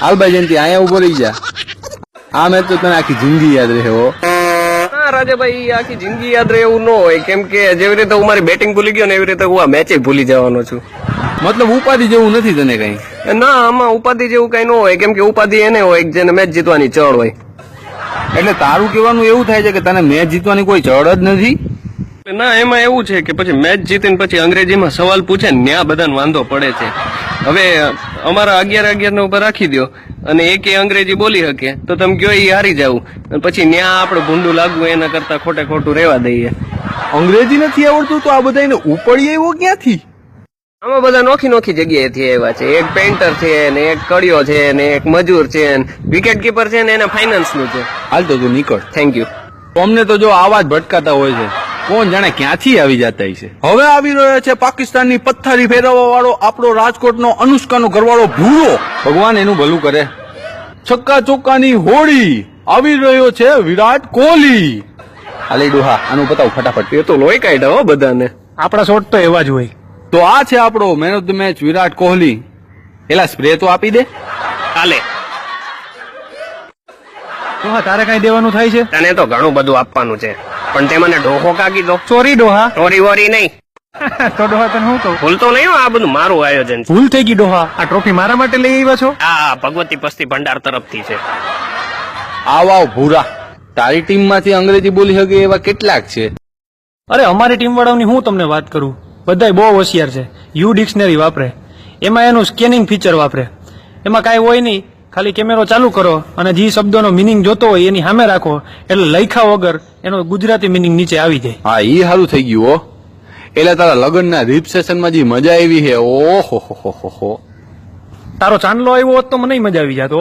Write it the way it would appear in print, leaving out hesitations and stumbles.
હાલ ભાઈ જયંતિ અહીંયા ઉભો રહી જા. આ મેચ તો તને આખી જિંદગી યાદ રહે હો. હા રાજાભાઈ, આખી જિંદગી યાદ રહે એવું ન હોય, કેમ કે જેવી રીતે હું મારી બેટિંગ ભૂલી ગયો ને એવી રીતે હું આ મેચ ભૂલી જવાનો છું. મતલબ ઉપાધિ જેવું નથી તને કઈ? ના, આમાં ઉપાધિ જેવું કઈ ન હોય, કેમ કે ઉપાધિ એને હોય જેને મેચ જીતવાની ચડ હોય. એટલે તારું કહેવાનું એવું થાય છે કે તને મેચ જીતવાની કોઈ ચડ જ નથી? ના, એમાં એવું છે કે પછી મેચ જીતીને પછી અંગ્રેજીમાં સવાલ પૂછે ને ત્યાં બધાને વાંધો પડે છે. હવે અમારા 11 ઉપર રાખી દો અને એકે અંગ્રેજી બોલી શકે તો તમે કયો એ હારી જાવ, પછી ન્યા આપણે ભૂંડું લાગવું એના કરતા ખોટે ખોટું રહેવા દઈએ. અંગ્રેજી નથી આવડતું તો આ બધાને ઉપડી આવ્યો ક્યાંથી? આમાં બધા નોખી નોખી જગ્યાએથી આવ્યા છે. એક પેન્ટર છે ને એક કડિયો છે ને એક મજૂર છે ને વિકેટ કીપર છે ને એના ફાઇનાન્સ નું છે. હાલ તો તું નીકળ. Thank you. અમને તો જો આવાજ ભટકાતા હોય છે, કોણ જાણે ક્યાંથી આવી જતા છે. હવે આવી રહ્યો છે પાકિસ્તાનની પથ્થારી ફેરવવા વાળો આપણો રાજકોટનો અનુષ્કાનો ઘરવાળો ભૂરો. ભગવાન એનું ભલું કરે. છક્કા ચોક્કાની હોળી આવી રહ્યો છે વિરાટ કોહલી. હાલે ડોહા આનું બતાવ ફટાફટ. એ તો લોહી કાઢ્યા હો બધાને. આપણા શોટ તો એવા જ હોય. તો આ છે આપણો man of the match Virat Kohli. એલા સ્પ્રે તો આપી દે. કાલે ડોહા તારે કઈ દેવાનું થાય છે? તને તો ઘણું બધું આપવાનું છે, પણ તે મને ડોહો કાકી દો. સોરી ડોહા. ચોરી વોરી નહીં. તો ડોહા તને હું કહું, ભૂલતો નહીં હો, આ બધું મારું આયોજન છે. ભૂલ થઈ ગઈ ડોહા. આ ટ્રોફી મારા માટે લઈ આવ્યા છો? આ ભગવતી પસ્તી ભંડાર તરફથી છે. આવ ભૂરા, તારી ટીમમાંથી અંગ્રેજી બોલી શકે એવા કેટલાક છે? અરે અમારી ટીમ વાળાની હું તમને વાત કરું, બધાય બહુ હોશિયાર છે. યુ ડિક્શનરી વાપરે, એમાં એનું સ્કેનિંગ ફીચર વાપરે. એમાં કાંઈ હોય નહીં, ખાલી કેમેરો ચાલુ કરો અને જે શબ્દોનો મિનિંગ જોતો હોય એની સામે રાખો એટલે લખ્યા વગર એનો ગુજરાતી મિનિંગ નીચે આવી જાય. હા, ઈ સારું થઈ ગયું હો. એટલે તારા લગ્નના રિસેપ્શનમાં જે મજા આવી છે, ઓહો હો હો હો. તારો ચાંદલો આવ્યો હોત તો મને મજા આવી જાતો.